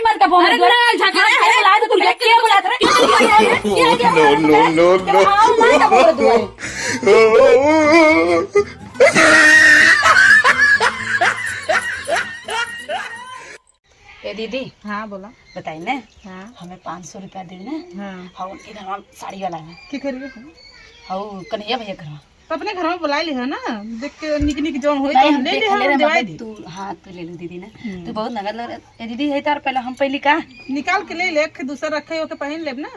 नहीं मत का फोन अरे ना झगड़ा है बुला दे तू क्या बुला रहा no. हां मैं का बोल तू ए दीदी। हाँ बोला। बताइए ना। हाँ हमें 500 रुपया दे ना। हाँ हाँ उनके घर में साड़ी वाला है। की करिए हाँ कन्हैया भैया घर में। तो अपने घर में बुला ली है ना, देख के निक निक जोन होई नहीं तो हम ले देख ले ले हम रहे दिवाई मतलब दी। तू हाँ तू ले लो दीदी ना। तू बहुत नगद लग रहा है दीदी है तार पहले हम पहली का निकाल के ले ले, दूसरा रखे हो के पहन लेब ना।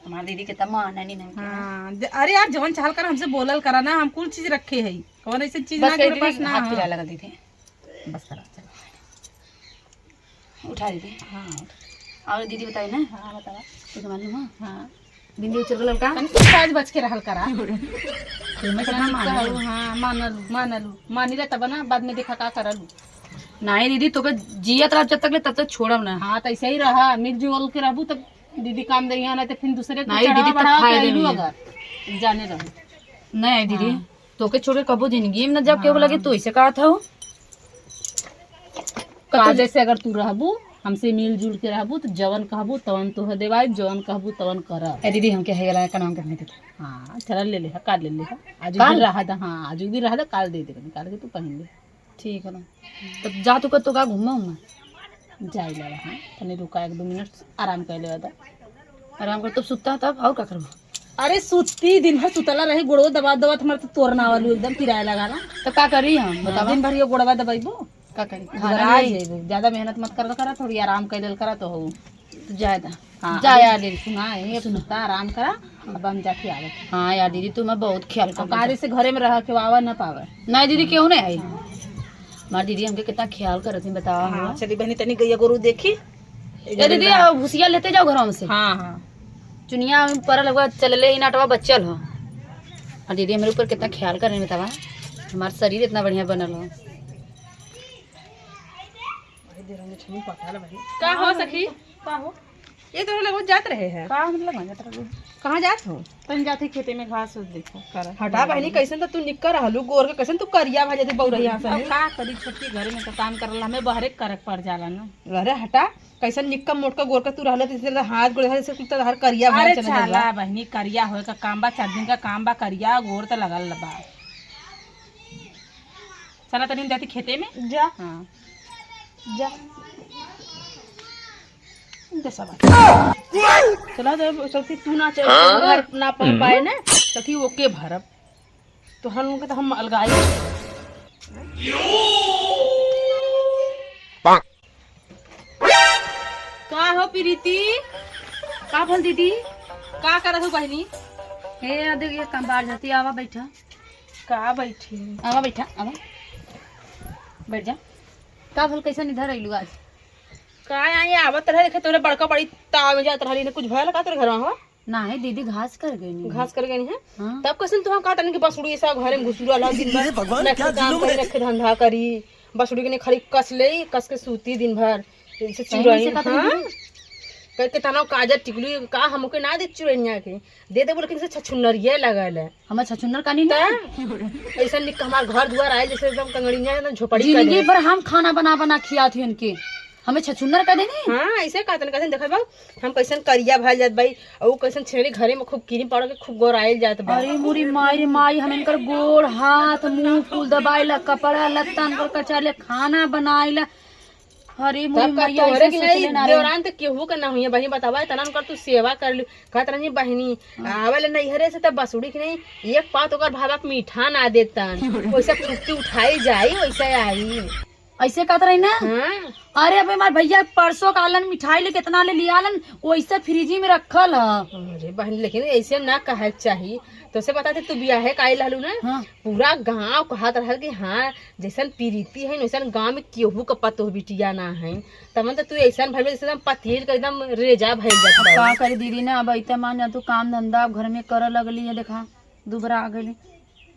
हमारे दीदी के तमाम नानी नहीं हाँ अरे यार जवन चाहल कर हमसे बोलल करा ना, हम कुल चीज रखे है, कौन ऐसी चीज ना बस के पास ना। हाथ फिरा लगा दीदी बस करा चलो उठा दीदी। हाँ और दीदी बताइए ना। हाँ बतावा। तो मालूम है हाँ बिंदी उचल गलल का तनी कुछ आज बच के रहल करा। मैं कितना मान हाँ मानलू मानिला तब ना बाद में देखा का करलू। नहीं दीदी तो जियत रह जब तक ले तब तक छोड़ब ना। हाँ तो ऐसे ही रहा, मिलजुल के रहबू तब दीदी काम दे ना, तो फिर दूसरे को नहीं, चढ़ावा दीदी तब बढ़ावा खाए के देनी अइलू है। अगर जाने रहू। नहीं दीदी तो के छोड़ के कबो जिंदगी में न जब केहू लगे तो ऐसे कहा था का जैसे अगर तू रहबू हमसे मिलजुल के रहबू तो जवन कहबू तवन तो देवाई, जवन कहबू तवन करब। ए दीदी हमके है गला का नाम करने देता। हाँ चल ले ले काट ले ले आज काल? भी रहा था। हाँ आज भी रहा था, काल दे दे निकाल के तू पहन ले। ठीक है ना तब जा तू का घूमा मैं जाई लगा। हाँ तने रुका 1-2 मिनट आराम कर ले था। आराम कर तब सुतता तब और का करबो। अरे सुती दिन भर सुतला रही, गोड़ो दबा दबा हमारे तो तोड़ना वालू एकदम किराया लगा ना। तो का करी हम बतावा दिन भर ये गोड़वा दबाइबो का करी घर आ जाइबो। ज्यादा मेहनत मत कर करा, थोड़ी आराम कर लेल करा तो हो तो जायदा हाँ जा यार दे सुना ये सुनता आराम करा, अब हम जाके आवत। हाँ यार दीदी तू मैं बहुत ख्याल कर कार्य से घरे में रह के आवा न पावे। नहीं दीदी क्यों नहीं आई हमारी दीदी हमके कितना ख्याल कर रही बतावा। हाँ चली बहनी तनी गैया गोरू देखी। ए दीदी भूसिया लेते जाओ घरों से। हाँ हाँ चुनिया पर लगवा चलले ही नाटवा बच्चल हो। और दीदी हमारे ऊपर कितना ख्याल कर रहे हैं बतावा, हमारा शरीर इतना बढ़िया बनल हो। का हो सखी का हो ये तो लगो जात रहे हैं का मतलब कहाँ जात हो? तन जाते खेते में घास उस देखो कर हटा बहनी कैसन तो तू निकर रहलू गोर के कैसन तू करिया भा जाते बौरैया से का करी छोटी घर में तो काम करला हमें बहरे करक पड़ जाला ना। अरे हटा कैसन निक्का मोटका गोर का तू रहले तो हाथ गोड़ से कुछ तो हर करिया भा चला जाला बहनी करिया होए का काम बा, 4 दिन का काम बा, करिया गोर तो लगल बा। चला तनी जाती खेते में जा। हाँ जा चला चलती तू ना चल घर ना पहुंच पाए ना सखी ओके भरब तो हम के तो हम अलगाई। का हो प्रीति का भल दीदी का करत हो बहनी? हे देखिए काम बाहर जाती आवा बैठा का बैठी आवा बैठा आवा बैठ जा। का भल कैसे इधर आइलू आज? का आई आवत रहे देखे तोरे बड़का बड़ी ताव में जात रहली ने कुछ भयल का तोरे घर में हो? नहीं दीदी घास कर गई घास कर गई है हाँ। तब कैसे तुम का तन के बसुड़ी ऐसा घरे में घुसुरा ला दिन भर ना काम करे रखे धंधा करी बसुड़ी के ने खाली कस ले कस के सूती दिन भर से चुराई। हां कह के तनाव काजर टिकली का हमके ना दे चुरैया के दे दे बोले कि छछुनरिया लगल है हमें छछुन्नर का नहीं ऐसा निक हमार घर दुआर आए जैसे एकदम कंगड़िया ना झोपड़ी कर जिंदगी पर हम खाना बना बना खिया थी उनके हमें छछुन्नर का देने। हाँ ऐसे कहतन कहतन देखा बा हम कैसन करिया भल जात भाई और कैसन छेड़ी घरे में खूब कीरी पड़ के खूब गोराइल जात बा। अरे मुरी माई माई हम इनकर गोड़ हाथ मुंह फूल दबाइला कपड़ा लत्ता इनकर कचाले खाना बनाइला। अरे मुरी तब का मैया तोरे ऐसे की सोचले नहीं ना रे। देवरान तो केहू के ना हुई बहनी बतावा तनन कर तू सेवा कर लू कहत रही बहनी आवेले नहीं हरे से तब बसुड़ी की नहीं एक पात ओकर भावा के मीठा ना देतन वैसे फुक्की उठाई जाई वैसे आई। ऐसे कहत रही ना। हाँ अरे अबे हमारे भैया परसों कालन मिठाई ले कितना ले लिया लन वैसे फ्रिजी में रखल है। अरे बहन लेकिन ऐसे ना कहे चाहिए तो से बता तू बियाहे काई लहलू ना। हाँ। पूरा गांव कहत रहल कि हाँ जैसन प्रीति है वैसन गांव में केहू का पतो बिटिया ना है तमन तो तू ऐसा भइल जैसे एकदम पतीर के एकदम रेजा भइल जात बा। का करे दीदी ना अब ऐते मान जा तू काम धंधा अब घर में कर लगली है देखा दुबरा आ गई।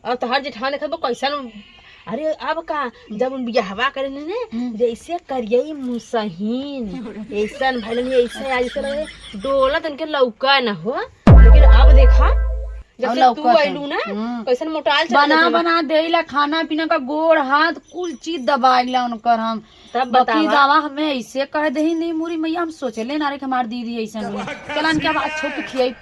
और तोहर जेठान देखत बा कैसन अरे अब का जब बियाहवा करे ने जैसे करियई मुसहीन ऐसा भइल नहीं ऐसे आज से डोला तन के लौका ना हो लेकिन अब देखा जब से तू आइलू ना कैसन मोटाल बना बना देला खाना पीना का गोड़ हाथ कुल चीज दबाइला उनकर हम तब बाकी दवा हमें ऐसे कह दही नहीं मोरी मैया हम सोचले ना रे कि हमार दीदी ऐसा चलन के अच्छो के खियाई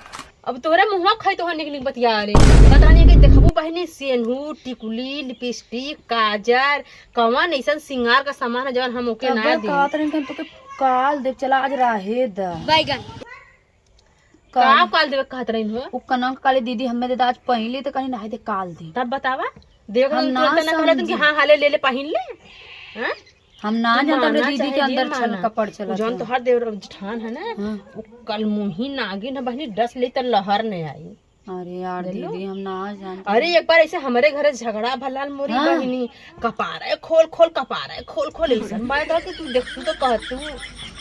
अब तोहरा मुंहवा खाई तो निक निक बतिया रे पता नहीं कि देखबू बहनी सेनहू टिकुली लिपस्टिक काजर कवन ऐसा सिंगार का सामान है जवन हम ओके ना दे कहत रहे कि तो काल देव चला आज राहे द बैगन का काल देवे कहत रही हो उ कनक काली दीदी हमें दे आज पहले तो कहीं नहाए दे काल दे तब बतावा देख हम ना कहले कि हां हाले ले ले पहिन ले हां हम ना जानते अपने दीदी के अंदर छल कपड़ चला जौन तो हर देव जेठान है ना वो कल मुही नागिन है बहनी 10 लीटर लहर नहीं आई। अरे यार दीदी हम ना जानते। अरे एक बार ऐसे हमारे घर झगड़ा भलाल मोरी बहनी कपारा खोल खोल कपारा खोल खोल ऐसा मैं कहा कि तू देख तू तो कह तू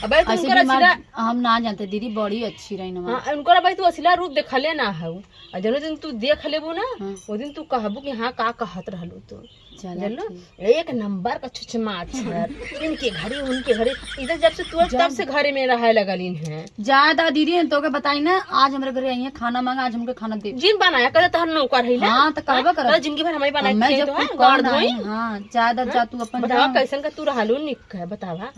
अबे तू उनका असिला हम ना जानते दीदी बड़ी अच्छी रही ना। हां उनका भाई तू असिला रूप देखले ना है और जनो दिन तू देख लेबू ना वो दिन तू कहबू कि हां का कहत रहलू तू चलो एक नंबर का छुछमाछर इनके घरे उनके घरे इधर जब से तू तब से घरे में रहे लगलिन है ज्यादा दीदी तो के बताई ना आज हमारे घरे आई है खाना मांगा आज हमके खाना दे जिन बनाया करे तहर नौकर है ना। हां तो कहबा कर जिंदगी भर हमारी बनाई मैं जब तो गाड़ धोई हां ज्यादा जा तू अपन बतावा कैसन का तू रहलू निक है बतावा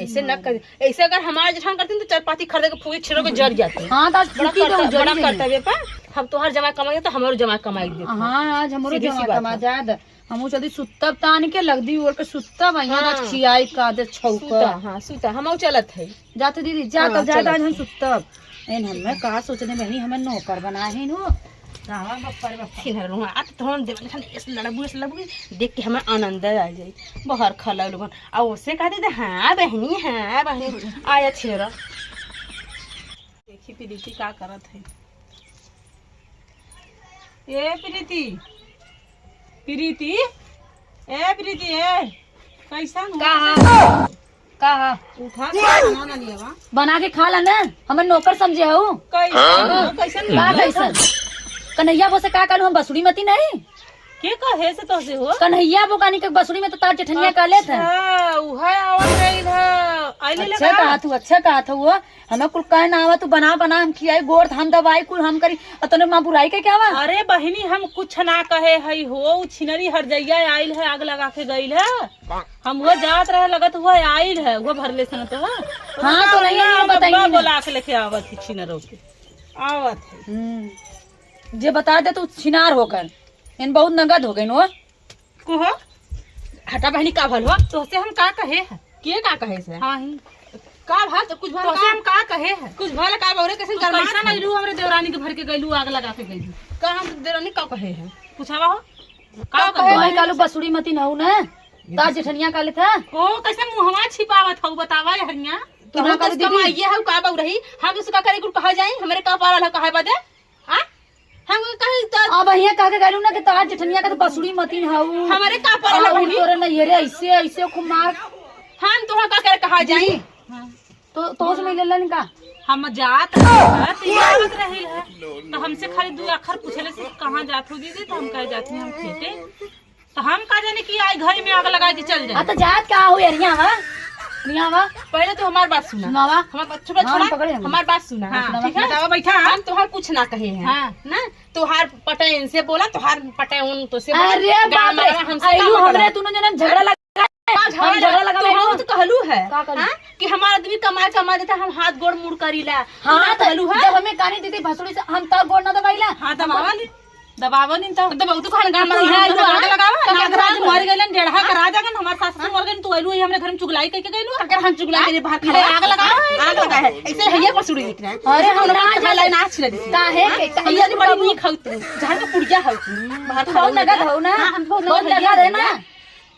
ऐसे न कर ऐसे अगर हमारे जेठान करती तो चपाती खरीद के पूरी छिरो के जर जाती। हां तो बड़ा कर्तव्य पर हम तोहर जमा कमाई तो हमारो जमा कमाई दे। हां आज हमरो जमा कमा जाद हमू जल्दी सुतब तान के लगदी और के सुतब यहाँ खियाई का दे छौका। हां सुता हमऊ चलत है जाते दीदी जा तब जा आज हम सुतब एन हमें का सोचने बहनी हमें नौकर बनाए नु रावा बप्पर बप्पर रहूंगा आ तो हम देवल खान इस लड़बू देख के हमें आनंद आ जाई बाहर खला लोगन आ ओसे कहते थे हां बहनी आया छेरा देखी प्रीति का करत है। ए प्रीति प्रीति ए प्रीति ए कैसन का उठा खाना ना लिया बना के खा ला ना हमें नौकर समझे हो कैसन का कैसन कन्हैया वो से का कहलू हम बसुड़ी मती नहीं के कहे से तो से हो कन्हैया बोकानी के बसुड़ी में तो तार जेठनिया का ले थे उहा आवत रही था आइले अच्छा कहा था वो हमें कुल कहे ना आवा तू बना बना हम खियाई गोड़ हम दवाई कुल हम करी और तने मां बुराई के क्या आवा। अरे बहनी हम कुछ ना कहे हई हो छिनरी हर जइया आइल है आग लगा के गइल है हम वो जात रहे लगत हुआ आइल है वो भरले सन तो हां तो नहीं बताइए बोला के लेके आवत है छिनरो के आवत है जे बता दे तू छिनार होकर इन बहुत नगद हो गई नो को हो हटा बहनी का भल हो तो से हम का कहे है के का कहे से हां ही का भल तो कुछ भल तो से हम का कहे है कुछ भल का बौरे कैसे कैसा नइलू हमरे देवरानी के भर के गइलू आग लगा के गइलू का हम देवरानी का कहे है पूछावा हो का कहे भाई कालू बसुड़ी मती न हो ना ता जेठनिया का ले था ओ कैसे मुहवा छिपावत हो बतावा हरिया तू ना कर कमाइए है का बौरही हम उसका करे कुल कहा जाए हमरे का पारल है कहे बदे हां हम कहीं तो अब भैया कह के गलू ना कि तार जेठनिया का तो बसुड़ी मती न हो हमारे का पारल है तोरे न ये रे ऐसे ऐसे खुमार हम तोहा का करे कहा जाए तो से मिल लेलन का हम जात है तैयारत रही है तो हमसे खाली दो अखर पूछले से कहां जात हो दीदी तो हम कह जाते हैं हम खेते तो हम का जाने कि आई घर में आग लगा के चल जाए तो जात का हो यारिया वा नियावा पहले तो हमारी बात सुना सुनावा हमार छोटा छोड़ा हमारी बात सुना ठीक है बताओ बैठा हम तोहार कुछ ना कहे हैं ना तोहार पटेन से बोला तोहार पटेन तो से अरे बाप रे हमसे हमरे तूने जन्म झगड़ा लगा तो कहलू है कि हमारा आदमी कमा देता हम हाथ गोड़ मुड़ करीला हां कहलू है जब हमें कानी दीदी भसुड़ी से हम तब गोड़ ना दबाइला हां दबावा नहीं तो दबाऊ तो खान गान में है तो आग लगावा अगर आज मर गइलन डेढ़ा करा जागन हमार सास मर गइल तू आइलू हमरे घर में चुगलाई कह के गइलू अगर हम चुगलाई के बाहर खड़े आग लगा है ऐसे हैया पसुड़ी दिख रहा है। अरे हम ना झला नाच ले काहे के हैया जी बड़ी नी खाऊ तू झाड़ के पुड़िया हाउ बाहर बहुत लगत हो ना बहुत लगत है ना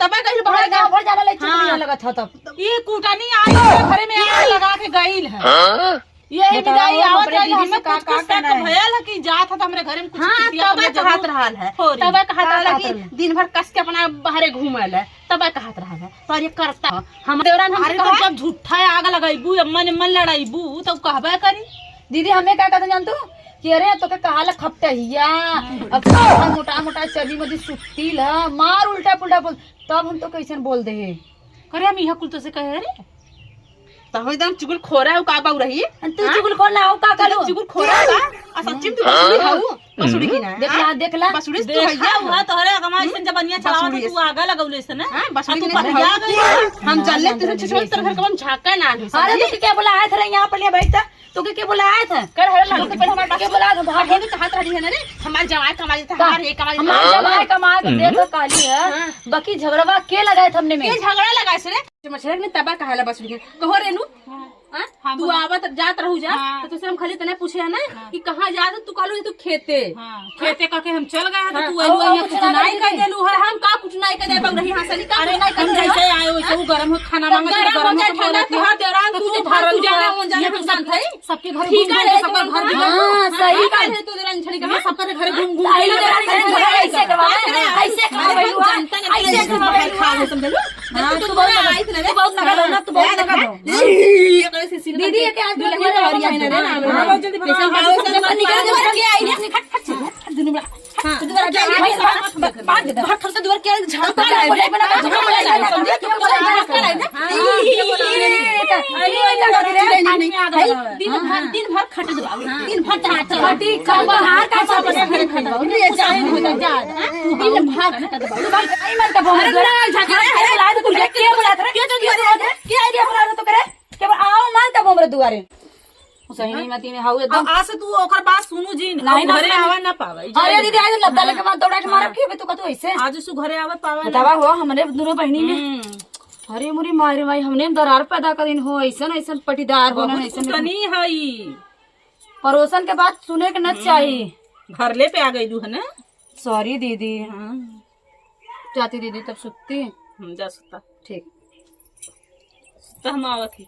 तब कहिल बड़ा गांव भर जाला ले चुगलिया लगत हो तब ये कूटानी आई घरे में आग लगा के गइल है ये विदाई आवत है हमें कुछ भयल है कि जात है हमरे घर में कुछ तब कहत रहल है तब कहत रहल कि दिन भर कस के अपना बाहरे घूमल है तब कहत रहल है पर ये करता हम देवरान हमसे कह जब झूठा आग लगाइबू मन लड़ाइबू तब कहबे करी दीदी हमें क्या कहते जान तू कि अरे तो के कहाला खपटहिया अब मोटा मोटा चली मदी सुत्तील है मार उल्टा पुल्टा बोल तब हम तो कैसन बोल दे करे हम यह कुल तो से कहे रे तो एकदम चुगल खोरा है का बाऊ रही तू चुगल खोल ना हो का करो चुगल खोरा है आ सच्ची में तू बसुड़ी हाउ बसुड़ी की ना देख ला बसुड़ी तू भैया हुआ तोहरे अगमा ऐसे जबनिया चलावा तो तू आगे लगौले से ना हां बसुड़ी तू की बढ़िया गई हम चल ले तेरे छोटे तेरे घर का हम झाका ना अरे तू क्या बुलाया था यहाँ पर बैठता तू क्या बुलाया था कर है लालो तो पहले हमारे पास क्या बुलाया था भाग होने हाथ रही है ना रे हमारे जवाई कमाई था हमारे एक कमाई हमारे जवाई कमा के देखो काली है बाकी झगड़वा के लगाए थे हमने में ये झगड़ा लगा से रे मछली ने तबा कहाला बस कहो रेनू तू आवत जात रहू जा तो तुझसे हम खाली तने पूछे है ना कि कहाँ जात तू कहलू तू खेते खेते करके हम चल गए हैं तो तू अरे आइलो कुछ नहीं कर देलू है हम का कुछ नहीं कर दे बग रही हंसली का अरे नहीं कर हम जैसे आए वैसे वो गरम हो खाना मांगे गरम हो ठंडा तू हाथ देरान तू भरल तू जाना हो जाना हम शांत है सबके घर ठीक है सबके घर भी हाँ सही का है तू देरान छड़ी का सबके घर घूम घूम ऐसे ऐसे खा समझ लो तू बहुत आई थी ना बहुत लगा ना तू बहुत लगा दीदी ये क्या हरिया है ना रे ना बहुत जल्दी निकल जा के आई ने खट खट दुनु बड़ा हां तो बात दे हट से दूर के झाड़का है बोले बना समझे क्या बोला दिन भर खट दबाओ दिन भर खटी बाहर का सब खटबाओ रे जाए हो जा दिन भर खट दबाओ आई मत का बोल झगड़ा है बुला तो तू क्या बुला रे क्या आईडिया बुला तो करे के आओ मान का बोमरे दुआरे सही नहीं मती ने हाउ एकदम आ से तू ओकर बात सुनू जी नहीं ना घरे आवा ना पावे अरे दीदी आज लब्दा लेके बाद दौड़ा के मारब के तू कतो ऐसे आज सु घरे आवे पावे बतावा हो हमने दोनों बहनी में अरे मुरी मारे भाई हमने दरार पैदा कर दिन हो ऐसन ऐसन पटीदार होना ऐसन तनी हई पड़ोसन के बात सुने के न चाहिए घरले पे आ गई है ना सॉरी दीदी जाती दीदी तब सुतती हम जा सुता ठीक तो हम आवत ही